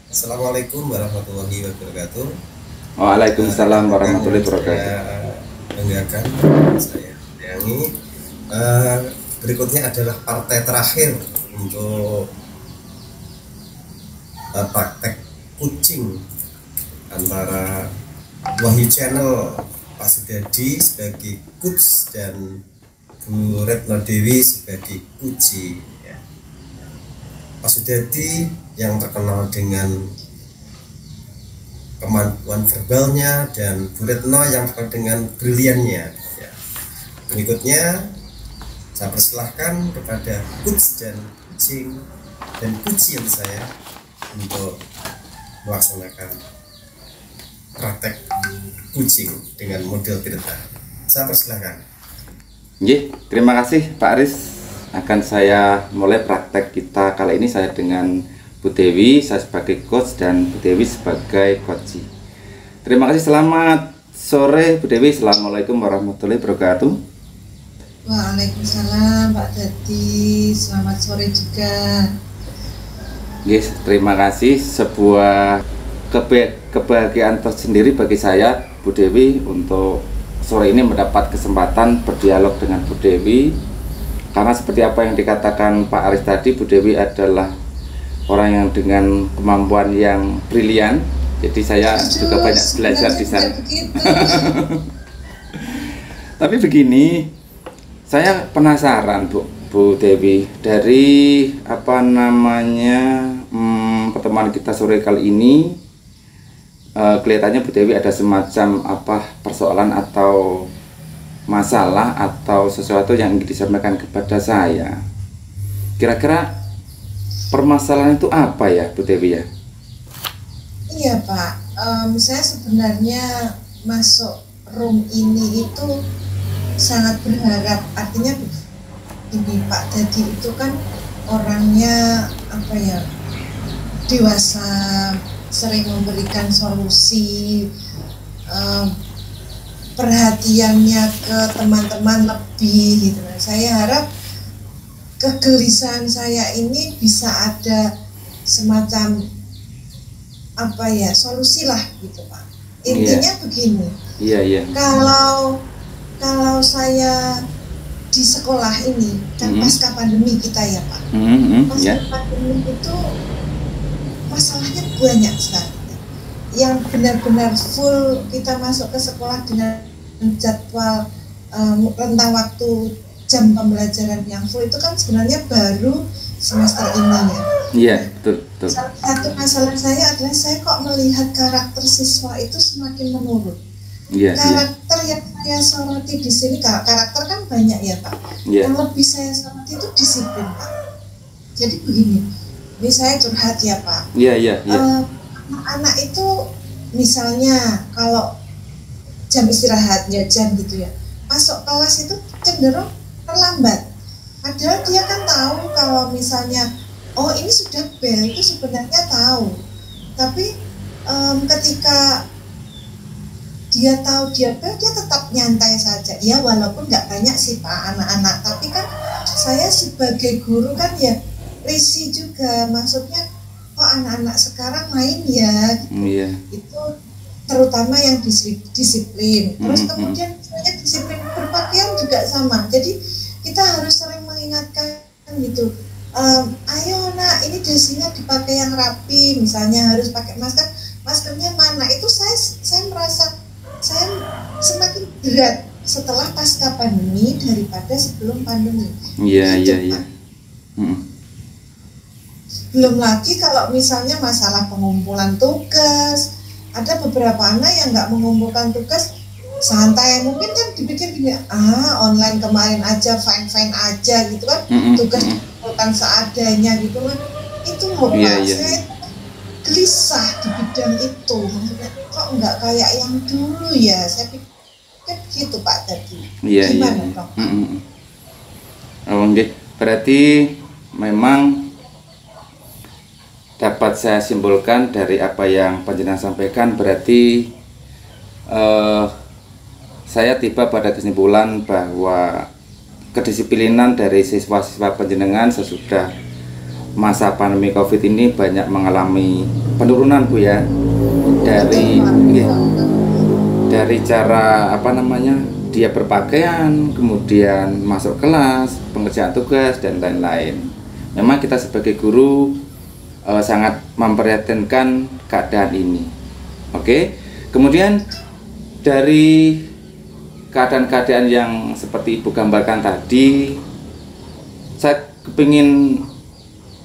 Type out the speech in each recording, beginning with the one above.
Assalamualaikum warahmatullahi wabarakatuh. Waalaikumsalam warahmatullahi wabarakatuh. Banggakan saya Yangi. Berikutnya adalah partai terakhir untuk praktek kucing antara Wahyu Channel Pak Sudadi sebagai coach dan Bu Retno Dewi sebagai kuci. Pak Sudadi yang terkenal dengan kemampuan verbalnya dan Bu Retno yang terkenal dengan briliannya. Berikutnya saya persilahkan kepada coach dan kucing dan kucing saya untuk melaksanakan praktek kucing dengan model Tirta. Saya persilahkan. Terima kasih Pak Aris. Akan saya mulai praktek kita kali ini, saya dengan Bu Dewi, saya sebagai coach dan Bu Dewi sebagai coach. Terima kasih, selamat sore Bu Dewi. Assalamualaikum warahmatullahi wabarakatuh. Waalaikumsalam Pak Dadi, selamat sore juga. Terima kasih, sebuah kebahagiaan tersendiri bagi saya Bu Dewi untuk sore ini mendapat kesempatan berdialog dengan Bu Dewi. Karena seperti apa yang dikatakan Pak Aris tadi, Bu Dewi adalah orang yang dengan kemampuan yang brilian. Jadi saya juga banyak belajar di sana. Tapi begini, saya penasaran Bu Dewi, dari pertemuan kita sore kali ini, kelihatannya Bu Dewi ada semacam persoalan atau masalah atau sesuatu yang ingin disampaikan kepada saya. Kira-kira permasalahan itu apa ya Bu Dewi ya? Iya Pak, saya sebenarnya masuk room ini itu sangat berharap. Artinya begini, Pak Dadi itu kan orangnya dewasa, sering memberikan solusi, perhatiannya ke teman-teman lebih gitu. Saya harap kegelisahan saya ini bisa ada semacam solusi lah gitu Pak. Intinya begini. Kalau saya di sekolah ini kan pasca pandemi kita ya Pak. Pasca pandemi itu masalahnya banyak sekali. Yang benar-benar full kita masuk ke sekolah dengan jadwal rentang waktu jam pembelajaran yang full itu kan sebenarnya baru semester ini ya. Iya, betul. Salah satu masalah saya adalah saya kok melihat karakter siswa itu semakin menurun. Karakter yang saya soroti di sini, karakter kan banyak ya Pak. Yang lebih saya soroti itu disiplin Pak. Jadi begini, ini saya curhat ya Pak. Anak itu misalnya kalau jam istirahatnya jam gitu ya, masuk kelas itu cenderung terlambat. Padahal dia kan tahu kalau misalnya ini sudah bel, itu sebenarnya tahu. Tapi ketika dia tahu dia bel, dia tetap nyantai saja. Ya walaupun nggak banyak sih Pak anak-anak, tapi kan saya sebagai guru kan ya risih juga, maksudnya kok anak-anak sekarang main ya gitu. Itu terutama yang disiplin. Terus kemudian misalnya disiplin berpakaian juga sama. Jadi kita harus sering mengingatkan gitu. Ayo nak, ini dasinya dipakai yang rapi, misalnya harus pakai masker. Maskernya mana? Itu saya merasa saya semakin berat setelah pasca pandemi daripada sebelum pandemi. Belum lagi kalau misalnya masalah pengumpulan tugas, ada beberapa anak yang nggak mengumpulkan tugas, santai, mungkin kan dipikir gini, online kemarin aja fine aja gitu kan, tugas dikumpulkan seadanya gitu kan. Itu loh Pak, saya gelisah di bidang itu, maksudnya kok nggak kayak yang dulu ya, saya pikir gitu Pak tadi. Gimana dong? Berarti memang dapat saya simpulkan dari apa yang Panjenengan sampaikan, berarti saya tiba pada kesimpulan bahwa kedisiplinan dari siswa-siswa panjenengan sesudah masa pandemi COVID ini banyak mengalami penurunan Bu ya, dari cara dia berpakaian, kemudian masuk kelas, pengerjaan tugas dan lain-lain. Memang kita sebagai guru sangat memprihatinkan keadaan ini. Oke, kemudian dari keadaan-keadaan yang seperti Ibu gambarkan tadi, saya kepingin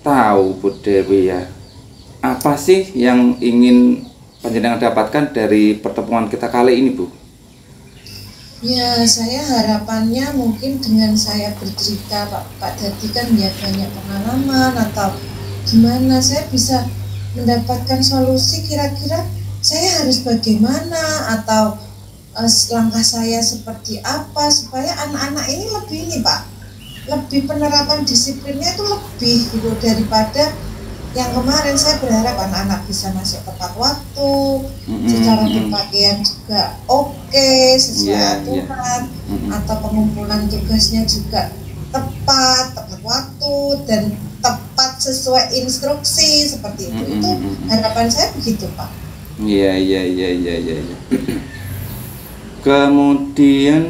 tahu Bu Dewi ya, apa sih yang ingin panjenengan dapatkan dari pertemuan kita kali ini Bu? Ya, saya harapannya mungkin dengan saya bercerita Pak Dadi kan ya banyak pengalaman atau gimana saya bisa mendapatkan solusi kira-kira saya harus bagaimana atau langkah saya seperti apa supaya anak-anak ini lebih penerapan disiplinnya itu lebih gitu daripada yang kemarin. Saya berharap anak-anak bisa masuk tepat waktu, secara berpakaian juga oke, sesuai aturan, atau pengumpulan tugasnya juga tepat waktu dan tepat sesuai instruksi seperti itu. Itu harapan saya begitu Pak. Iya. Kemudian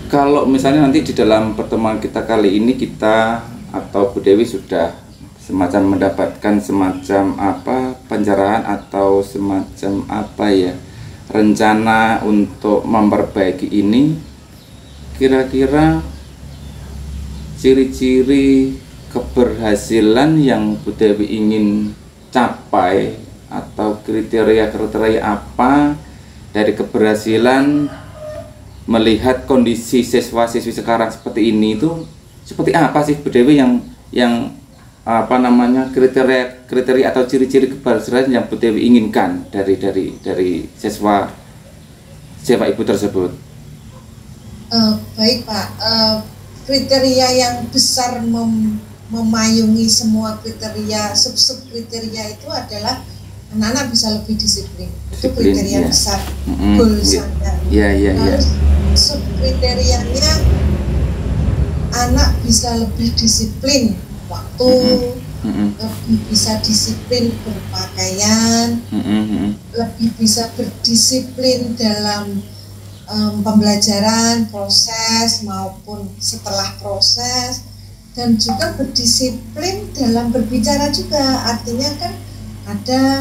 kalau misalnya nanti di dalam pertemuan kita kali ini kita atau Bu Dewi sudah semacam mendapatkan semacam pencerahan atau semacam rencana untuk memperbaiki ini, kira-kira ciri-ciri keberhasilan yang Bu Dewi ingin capai atau kriteria apa dari keberhasilan melihat kondisi siswa-siswi sekarang seperti ini itu seperti apa sih Bu Dewi yang kriteria atau ciri-ciri keberhasilan yang Bu Dewi inginkan dari siswa Ibu tersebut? Baik Pak, kriteria yang besar memayungi semua kriteria, sub kriteria itu adalah anak-anak bisa lebih disiplin. Itu kriteria besar, goal saya. Sub kriterianya anak bisa lebih disiplin waktu, lebih bisa disiplin berpakaian, lebih bisa berdisiplin dalam pembelajaran, proses maupun setelah proses, dan juga berdisiplin dalam berbicara juga. Artinya kan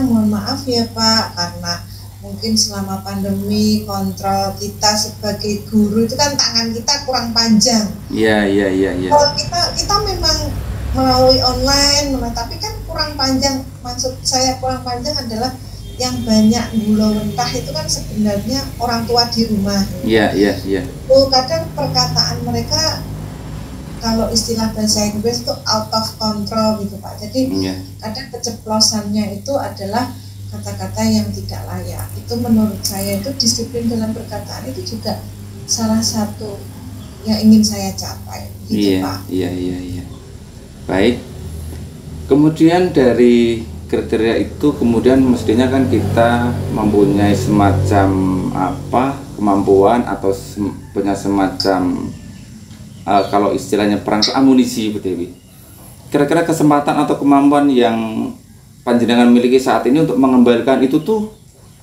mohon maaf ya Pak, karena mungkin selama pandemi kontrol kita sebagai guru itu kan tangan kita kurang panjang. Iya. Kalau kita memang melalui online, tapi kan kurang panjang. Maksud saya kurang panjang adalah yang banyak gula mentah itu kan sebenarnya orang tua di rumah. Iya. Kadang perkataan mereka kalau istilah bahasa Inggris itu out of control gitu Pak. Jadi kadang keceplosannya itu adalah kata-kata yang tidak layak. Itu menurut saya itu disiplin dalam perkataan itu juga salah satu yang ingin saya capai gitu Pak. Iya. Baik. Kemudian dari kriteria itu kemudian mestinya kan kita mempunyai semacam kemampuan atau punya semacam kalau istilahnya perang amunisi Bu Dewi. Kira-kira kesempatan atau kemampuan yang panjenengan miliki saat ini untuk mengembalikan itu tuh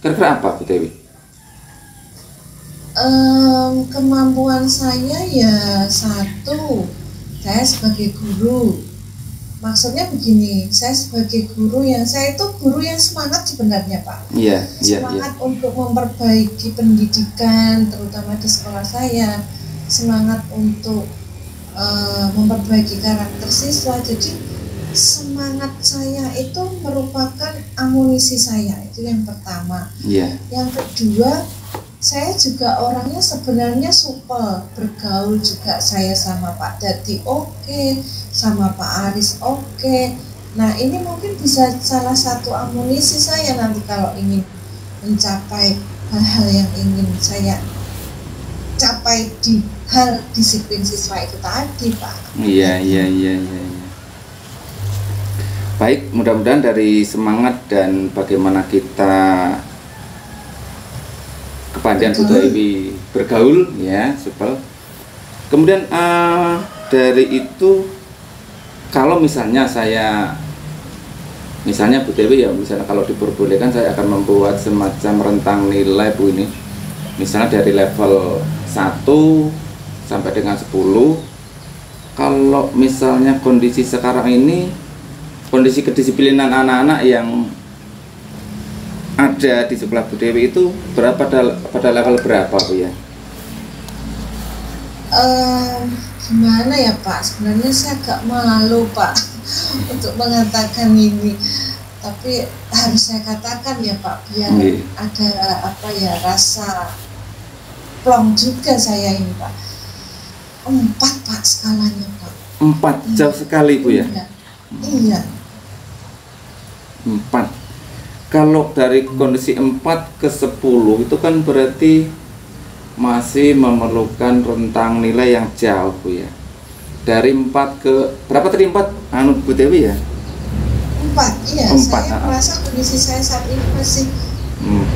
kira-kira apa Bu Dewi? Kemampuan saya ya satu, saya sebagai guru. Maksudnya begini, saya sebagai guru saya itu guru yang semangat sebenarnya Pak. Semangat untuk memperbaiki pendidikan terutama di sekolah saya, semangat untuk memperbaiki karakter siswa. Jadi semangat saya itu merupakan amunisi saya, itu yang pertama. Yang kedua, saya juga orangnya sebenarnya supel, bergaul juga saya sama Pak Dadi sama Pak Aris Nah ini mungkin bisa salah satu amunisi saya nanti kalau ingin mencapai hal-hal yang ingin saya capai di hal disiplin siswa itu tadi Pak. Iya. Baik, mudah-mudahan dari semangat dan bagaimana kita kepandian Bu Dewi bergaul ya, supel. Kemudian dari itu kalau misalnya Bu Dewi ya, misalnya kalau diperbolehkan saya akan membuat semacam rentang nilai Bu ini, misalnya dari level 1 sampai dengan 10. Kalau misalnya kondisi sekarang ini, kondisi kedisiplinan anak-anak yang ada di sekolah Bu Dewi itu pada level berapa Bu ya? Gimana ya Pak, sebenarnya saya agak malu Pak untuk mengatakan ini, tapi harus saya katakan ya Pak, biar ada rasa plong juga saya ini Pak. 4 Pak skalanya Pak. 4 jauh sekali Bu ya? Iya. 4. Kalau dari kondisi 4 ke 10 itu kan berarti masih memerlukan rentang nilai yang jauh Bu ya. Dari 4 ke berapa tadi 4 Bu Dewi ya? 4, iya. 4. Saya merasa kondisi saya saat ini masih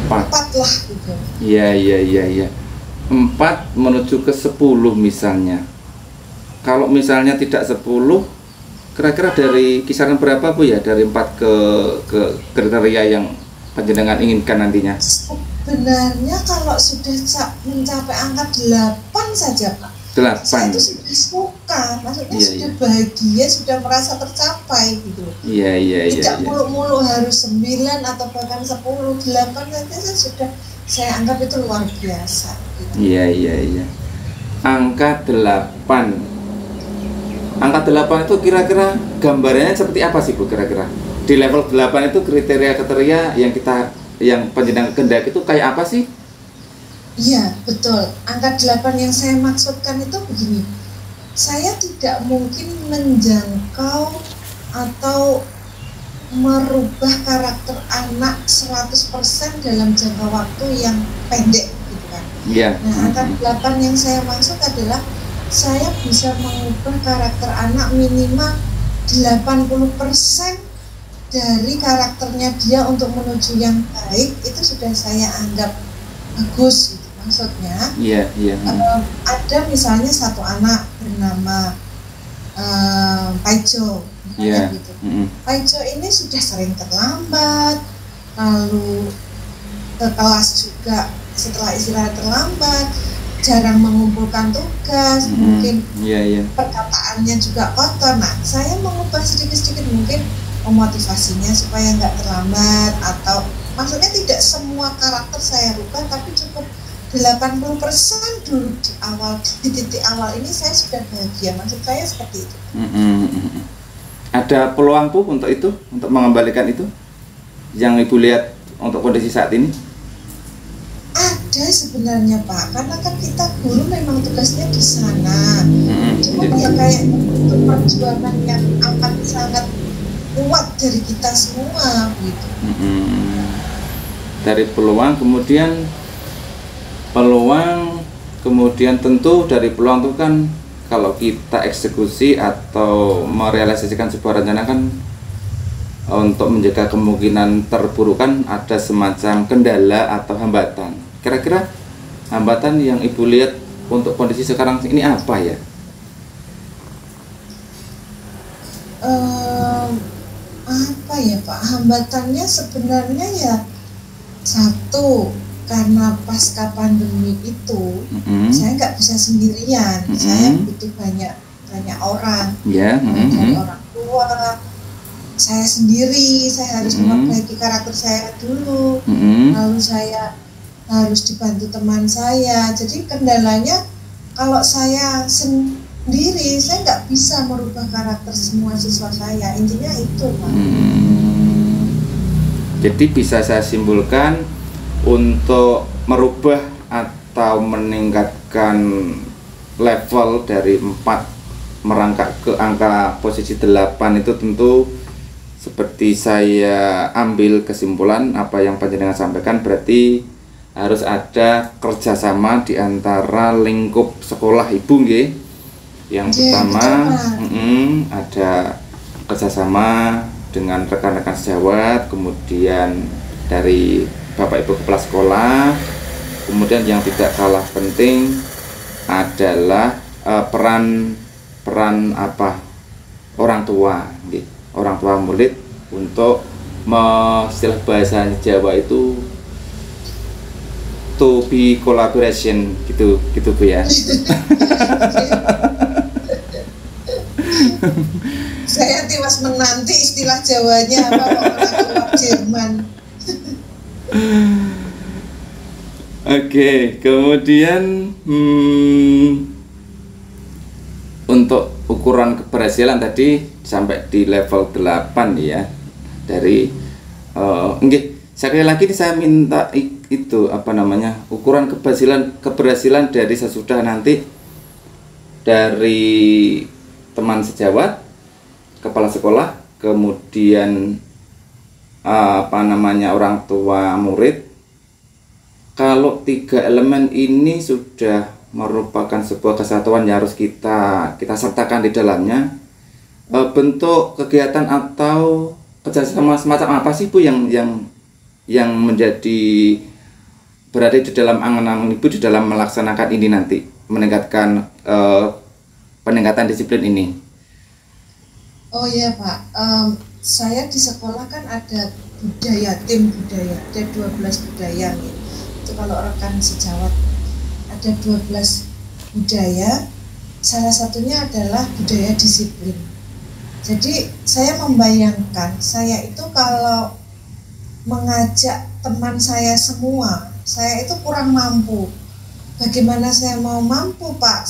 4 lah gitu. Iya. 4 menuju ke 10 misalnya. Kalau misalnya tidak 10, kira-kira dari kisaran berapa Bu ya? Dari 4 ke kriteria yang panjenengan inginkan nantinya? Sebenarnya kalau sudah mencapai angka 8 saja Pak, 8. Saya itu sudah suka, maksudnya sudah bahagia, sudah merasa tercapai gitu. Iya. Tidak mulu-mulu harus 9 atau bahkan 10, 8 saja saya anggap itu luar biasa gitu. Iya. Angka 8 itu kira-kira gambarannya seperti apa sih Bu kira-kira? Di level 8 itu kriteria yang panjenengan kehendak itu kayak apa sih? Iya, betul. Angka 8 yang saya maksudkan itu begini. Saya tidak mungkin menjangkau atau merubah karakter anak 100% dalam jangka waktu yang pendek gitu kan. Iya. Nah, angka 8 yang saya maksud adalah saya bisa mengubah karakter anak minimal 80% dari karakternya dia untuk menuju yang baik, itu sudah saya anggap bagus gitu. Maksudnya ada misalnya satu anak bernama Paijo gitu. Paijo ini sudah sering terlambat, lalu ke kelas juga setelah istirahat terlambat, jarang mengumpulkan tugas, mungkin perkataannya juga kotor. Nah, saya mengubah sedikit-sedikit mungkin memotivasinya supaya nggak terlambat, atau maksudnya tidak semua karakter saya rubah, tapi cukup 80% dulu di titik awal ini saya sudah bahagia. Maksud saya seperti itu. Ada peluang Bu untuk itu, untuk mengembalikan itu yang Ibu lihat untuk kondisi saat ini? Ada sebenarnya Pak, karena kan kita guru memang tugasnya di sana. Cuma ya kayak untuk perjuangan yang akan sangat kuat dari kita semua gitu. Dari peluang kemudian tentu dari peluang itu kan kalau kita eksekusi atau merealisasikan sebuah rencana kan untuk menjaga kemungkinan terburuk kan ada semacam kendala atau hambatan. Kira-kira hambatan yang Ibu lihat untuk kondisi sekarang ini apa ya? Apa ya Pak, hambatannya sebenarnya ya satu, karena pasca pandemi itu saya nggak bisa sendirian, saya butuh banyak orang, dari orang tua, saya sendiri, saya harus memperbaiki karakter saya dulu, lalu saya harus dibantu teman saya. Jadi kendalanya kalau saya sendiri, saya nggak bisa merubah karakter semua siswa saya, intinya itu Pak. Jadi bisa saya simpulkan, untuk merubah atau meningkatkan level dari 4 merangkak ke angka posisi 8 itu tentu seperti saya ambil kesimpulan apa yang panjenengan sampaikan, berarti harus ada kerjasama di antara lingkup sekolah Ibu nggih. Yang pertama ada kerjasama dengan rekan-rekan sejawat, kemudian dari Bapak Ibu kepala sekolah, Kemudian yang tidak kalah penting adalah peran orang tua, orang tua murid untuk istilah bahasa Jawa itu to be collaboration gitu Bu ya. Saya tiwas menanti istilah Jawanya apa orang Jerman. Oke, kemudian untuk ukuran keberhasilan tadi sampai di level 8 ya. Dari sekali lagi saya minta itu ukuran keberhasilan dari sesudah nanti dari teman sejawat, kepala sekolah, kemudian orang tua murid. Kalau 3 elemen ini sudah merupakan sebuah kesatuan yang harus kita sertakan di dalamnya. Bentuk kegiatan atau kerjasama semacam apa sih Bu yang menjadi berada di dalam angan-angan Ibu di dalam melaksanakan ini nanti, meningkatkan peningkatan disiplin ini? Oh iya Pak, saya di sekolah kan ada tim budaya, ada 12 budaya nih. Itu kalau rekan sejawat ada 12 budaya, salah satunya adalah budaya disiplin. Jadi saya membayangkan saya itu kalau mengajak teman saya semua, saya itu kurang mampu. Bagaimana saya mau mampu Pak?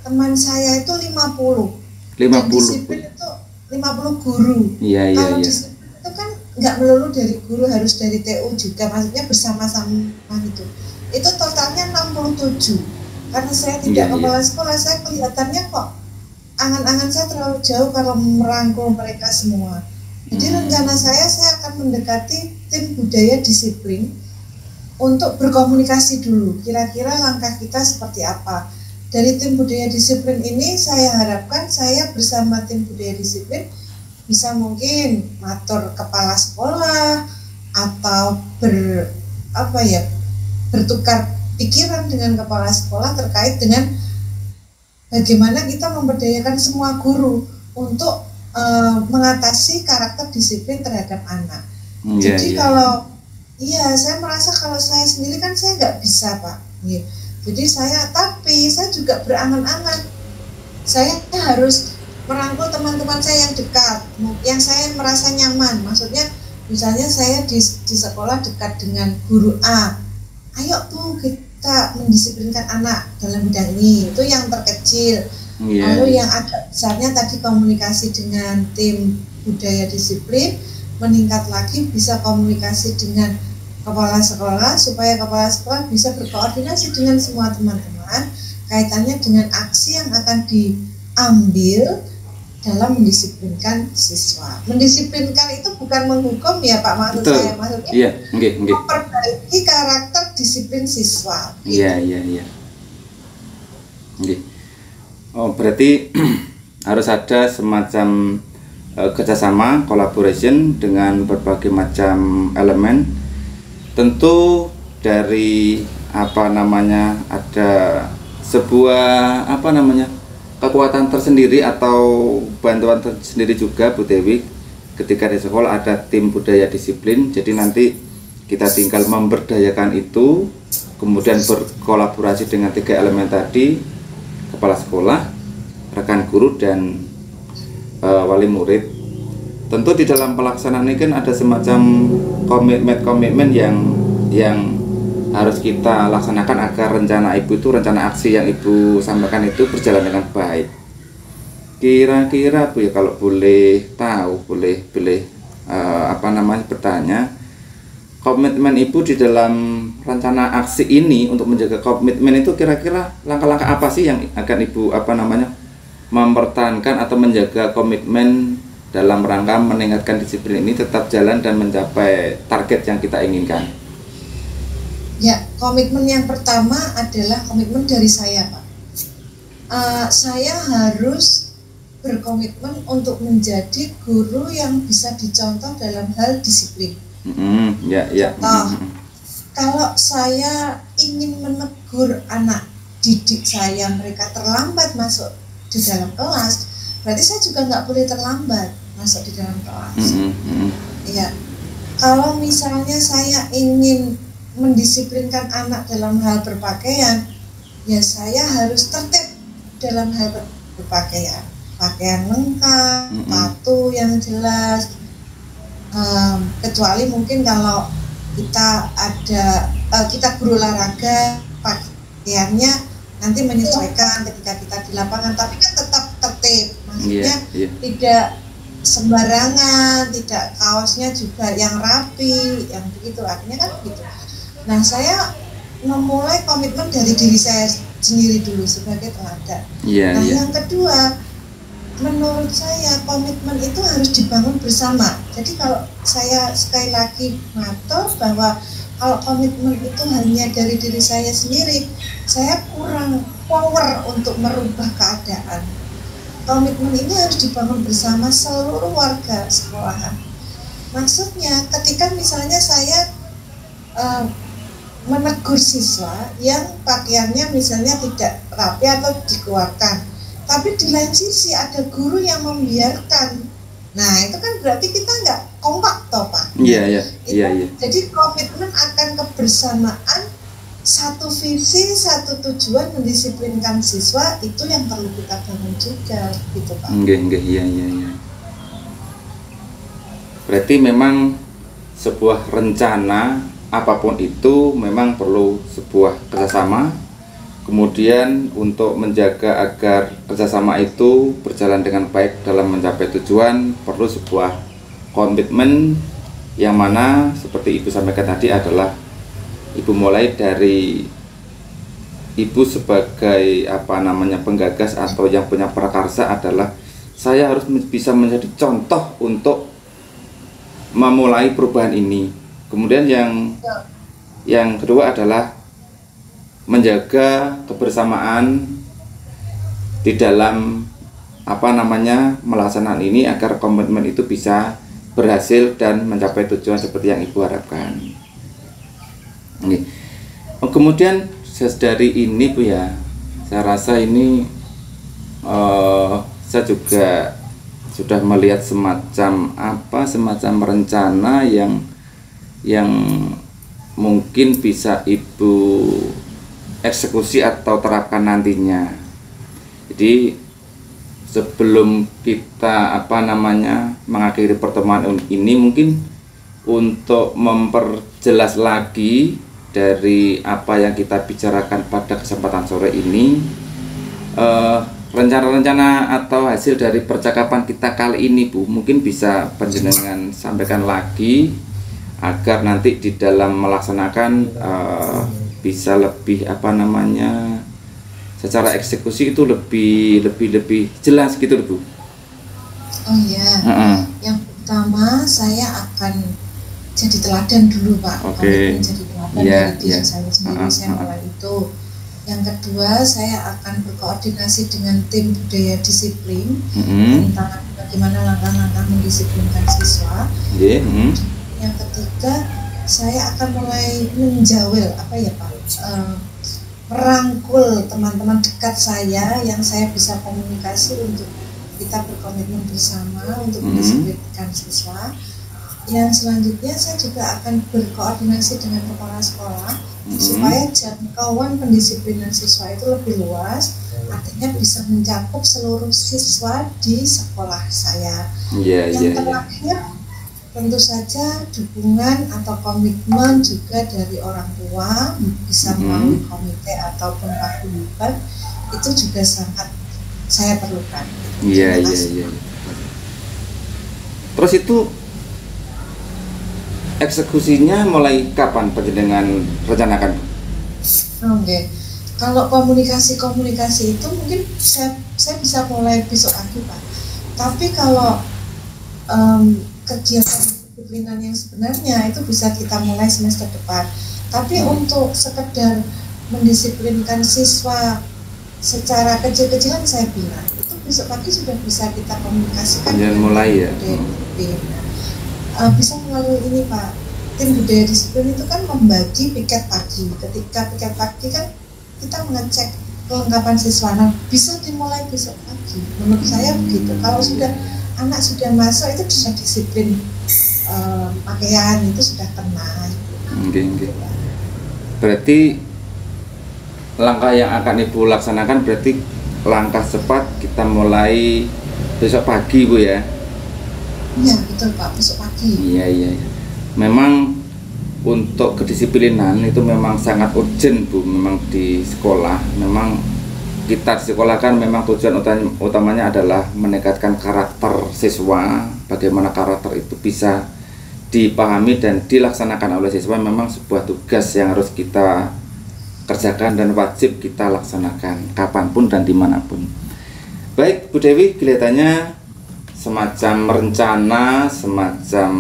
Teman saya itu 50. Dan disiplin itu 50 guru. Kalau disiplin itu kan nggak melulu dari guru, harus dari TU juga, maksudnya bersama-sama gitu. Itu totalnya 67. Karena saya tidak kepala sekolah, saya kelihatannya kok angan-angan saya terlalu jauh kalau merangkul mereka semua. Jadi rencana saya akan mendekati tim budaya disiplin untuk berkomunikasi dulu. Kira-kira langkah kita seperti apa? Dari tim budaya disiplin ini saya harapkan saya bersama tim budaya disiplin bisa mungkin matur kepala sekolah atau bertukar pikiran dengan kepala sekolah terkait dengan bagaimana kita memberdayakan semua guru untuk mengatasi karakter disiplin terhadap anak. Jadi saya merasa kalau saya sendiri kan saya nggak bisa Pak. Jadi tapi saya juga berangan-angan. Saya harus merangkul teman-teman saya yang dekat, yang saya merasa nyaman. Maksudnya misalnya saya di sekolah dekat dengan guru A. Ayo tuh kita mendisiplinkan anak dalam bidang ini. Itu yang terkecil. Lalu yang agak besarnya tadi komunikasi dengan tim budaya disiplin, meningkat lagi bisa komunikasi dengan kepala sekolah supaya kepala sekolah bisa berkoordinasi dengan semua teman-teman kaitannya dengan aksi yang akan diambil dalam mendisiplinkan siswa. Mendisiplinkan itu bukan menghukum ya Pak, maksudnya memperbaiki karakter disiplin siswa. Oh, berarti harus ada semacam kerjasama, collaboration dengan berbagai macam elemen. Tentu dari ada sebuah kekuatan tersendiri atau bantuan tersendiri juga Bu Dewi ketika di sekolah ada tim budaya disiplin. Jadi nanti kita tinggal memberdayakan itu, kemudian berkolaborasi dengan 3 elemen tadi, kepala sekolah, rekan guru, dan wali murid. Tentu di dalam pelaksanaan ini kan ada semacam komitmen yang harus kita laksanakan agar rencana aksi yang Ibu sampaikan itu berjalan dengan baik. Kira-kira Bu ya, kalau boleh tahu, boleh bertanya, komitmen Ibu di dalam rencana aksi ini untuk menjaga komitmen itu kira-kira langkah-langkah apa sih yang akan Ibu mempertahankan atau menjaga komitmen dalam rangka meningkatkan disiplin ini tetap jalan dan mencapai target yang kita inginkan? Ya, komitmen yang pertama adalah komitmen dari saya Pak. Saya harus berkomitmen untuk menjadi guru yang bisa dicontoh dalam hal disiplin. Contoh, kalau saya ingin menegur anak didik saya, mereka terlambat masuk di dalam kelas, berarti saya juga nggak boleh terlambat masuk di dalam kelas. Ya, kalau misalnya saya ingin mendisiplinkan anak dalam hal berpakaian, ya saya harus tertib dalam hal berpakaian, pakaian lengkap, sepatu yang jelas. Kecuali mungkin kalau kita berolahraga, pakaiannya nanti menyesuaikan ketika kita di lapangan, tapi kan tetap tertib, maksudnya tidak sembarangan, tidak kaosnya juga yang rapi, yang begitu, artinya kan begitu. Nah, saya memulai komitmen dari diri saya sendiri dulu sebagai teladan. Yang kedua, menurut saya komitmen itu harus dibangun bersama. Jadi kalau saya sekali lagi ngatur bahwa kalau komitmen itu hanya dari diri saya sendiri, saya kurang power untuk merubah keadaan. Komitmen ini harus dibangun bersama seluruh warga sekolahan. Maksudnya ketika misalnya saya menegur siswa yang pakaiannya misalnya tidak rapi atau dikeluarkan, tapi di lain sisi ada guru yang membiarkan, nah itu kan berarti kita nggak kompak toh Pak. Iya. Jadi komitmen akan kebersamaan, satu visi, satu tujuan mendisiplinkan siswa, itu yang perlu kita bangun juga, gitu Pak. Iya. Berarti memang sebuah rencana apapun itu memang perlu sebuah kerjasama. Kemudian untuk menjaga agar kerjasama itu berjalan dengan baik dalam mencapai tujuan, perlu sebuah komitmen yang mana seperti Ibu sampaikan tadi adalah Ibu mulai dari Ibu sebagai penggagas atau yang punya prakarsa adalah saya harus bisa menjadi contoh untuk memulai perubahan ini. Kemudian yang kedua adalah menjaga kebersamaan di dalam melaksanakan ini agar komitmen itu bisa berhasil dan mencapai tujuan seperti yang Ibu harapkan. Kemudian dari ini Bu ya, saya rasa ini saya juga sudah melihat semacam rencana yang mungkin bisa Ibu eksekusi atau terapkan nantinya. Jadi sebelum kita mengakhiri pertemuan ini, mungkin untuk memperjelas lagi dari apa yang kita bicarakan pada kesempatan sore ini, rencana-rencana atau hasil dari percakapan kita kali ini Bu, mungkin bisa panjenengan sampaikan lagi agar nanti di dalam melaksanakan bisa lebih secara eksekusi itu lebih jelas gitu Bu. Oh iya. Yang pertama saya akan jadi teladan dulu Pak. Jadi teladan dari diri saya sendiri, saya mulai itu. Yang kedua, saya akan berkoordinasi dengan tim budaya disiplin tentang bagaimana langkah-langkah mendisiplinkan siswa. Yang ketiga, saya akan mulai menjawel merangkul teman-teman dekat saya yang saya bisa komunikasi untuk kita berkomitmen bersama untuk mendisiplinkan siswa. Yang selanjutnya saya juga akan berkoordinasi dengan kepala sekolah supaya jangkauan pendisiplinan siswa itu lebih luas, artinya bisa mencakup seluruh siswa di sekolah saya. Yang terakhir, tentu saja dukungan atau komitmen juga dari orang tua, bisa melalui komite ataupun paguyuban, itu juga sangat saya perlukan. Iya. Terus itu eksekusinya mulai kapan panjenengan rencanakan? Kalau komunikasi itu mungkin saya bisa mulai besok pagi Pak. Tapi kalau kegiatan disiplinan yang sebenarnya itu bisa kita mulai semester depan. Tapi untuk sekedar mendisiplinkan siswa secara kecil-kecilan saya bilang itu besok pagi sudah bisa kita komunikasikan. Dan mulai ya. Bisa melalui ini Pak, tim budaya disiplin itu kan membagi piket pagi. Ketika piket pagi kan kita mengecek kelengkapan siswa. Nah, bisa dimulai besok pagi. Menurut saya begitu. Kalau sudah anak sudah masuk itu sudah disiplin, pakaian itu sudah kena. Okay. Berarti langkah yang akan Ibu laksanakan berarti langkah cepat kita mulai besok pagi, Bu ya? Iya betul Pak, besok pagi. Iya. Memang untuk kedisiplinan itu memang sangat urgent, Bu. Memang di sekolah, memang kita di sekolah kan memang tujuan utamanya adalah meningkatkan karakter siswa. Bagaimana karakter itu bisa dipahami dan dilaksanakan oleh siswa memang sebuah tugas yang harus kita kerjakan dan wajib kita laksanakan kapanpun dan dimanapun. Baik Bu Dewi, kelihatannya semacam rencana, semacam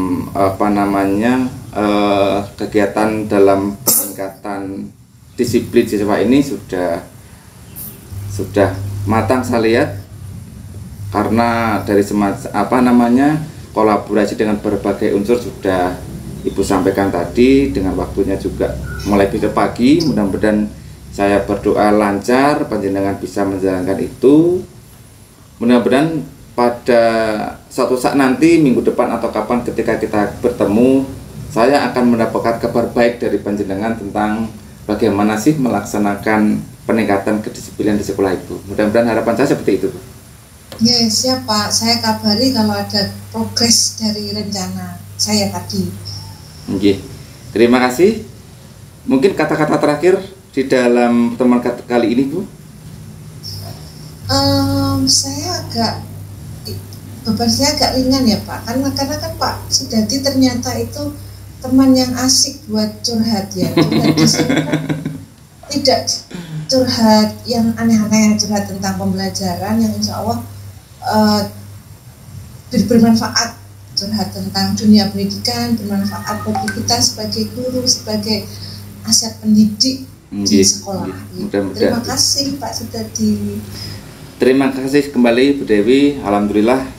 kegiatan dalam peningkatan disiplin siswa ini sudah matang saya lihat, karena dari semacam kolaborasi dengan berbagai unsur sudah Ibu sampaikan tadi, dengan waktunya juga mulai besok pagi. Mudah-mudahan saya berdoa lancar, panjenengan bisa menjalankan itu. Mudah-mudahan pada suatu saat nanti minggu depan atau kapan ketika kita bertemu, saya akan mendapatkan kabar baik dari panjenengan tentang bagaimana sih melaksanakan peningkatan kedisiplinan di sekolah itu. Mudah-mudahan harapan saya seperti itu. Ya siap Pak, saya kabari kalau ada progres dari rencana saya tadi. Oke, terima kasih. Mungkin kata-kata terakhir di dalam teman kali ini, Bu? Beban saya agak ringan ya Pak, karena kan Pak Sudadi ternyata itu teman yang asik buat curhat ya. Curhat di sini kan tidak curhat yang aneh-aneh, curhat tentang pembelajaran yang insya Allah bermanfaat, curhat tentang dunia pendidikan, bermanfaat bagi kita sebagai guru, sebagai aset pendidik di sekolah. Terima kasih Pak Sudadi. Terima kasih kembali Bu Dewi. Alhamdulillah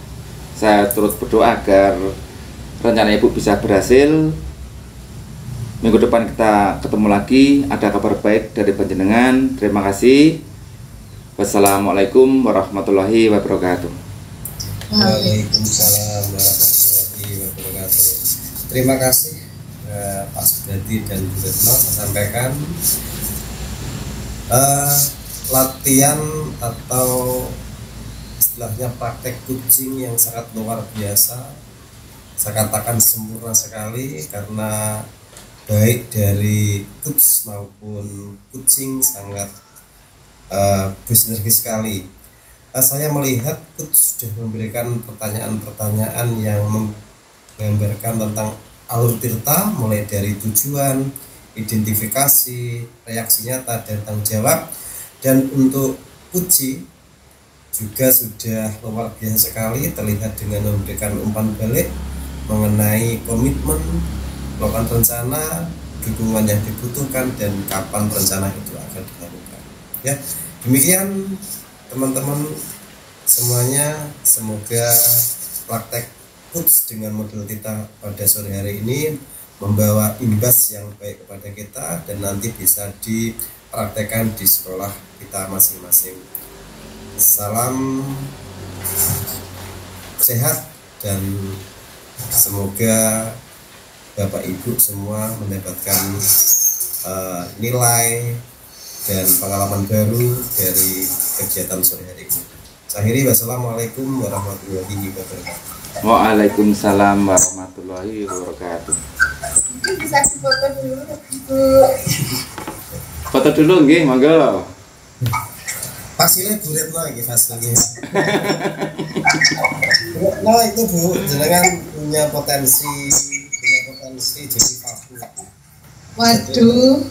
saya turut berdoa agar rencana Ibu bisa berhasil. Minggu depan kita ketemu lagi, ada kabar baik dari panjenengan. Terima kasih. Wassalamualaikum warahmatullahi wabarakatuh. Waalaikumsalam warahmatullahi wabarakatuh. Terima kasih Pak Sudadi dan Bu Retno. Saya sampaikan latihan atau istilahnya praktek coaching yang sangat luar biasa. Saya katakan sempurna sekali, karena baik dari coach maupun coaching sangat bersinergi sekali. Saya melihat coach sudah memberikan pertanyaan-pertanyaan yang menggambarkan tentang alur tirta, mulai dari tujuan, identifikasi, reaksi nyata, dan tanggung jawab. Dan untuk uji juga sudah luar biasa sekali, terlihat dengan memberikan umpan balik mengenai komitmen, melakukan rencana, dukungan yang dibutuhkan, dan kapan rencana itu akan dilakukan. Ya, demikian teman-teman semuanya, semoga praktek coach dengan model kita pada sore hari ini membawa imbas yang baik kepada kita dan nanti bisa dipraktekkan di sekolah kita masing-masing. Salam sehat dan semoga Bapak Ibu semua mendapatkan nilai dan pengalaman baru dari kegiatan sore hari ini. Akhiri, wassalamualaikum warahmatullahi wabarakatuh. Waalaikumsalam warahmatullahi wabarakatuh. Bisa difoto dulu, Bu. Foto dulu nggih, monggo. Pasilnya Bu Retno iki fasilnya. Retno itu Bu, jenengan punya potensi jadi paku. Waduh.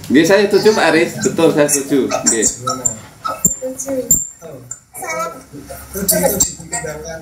Nggih, saya setuju Pak Aris, betul saya setuju. Nggih. Setuju. Itu dikembangkan.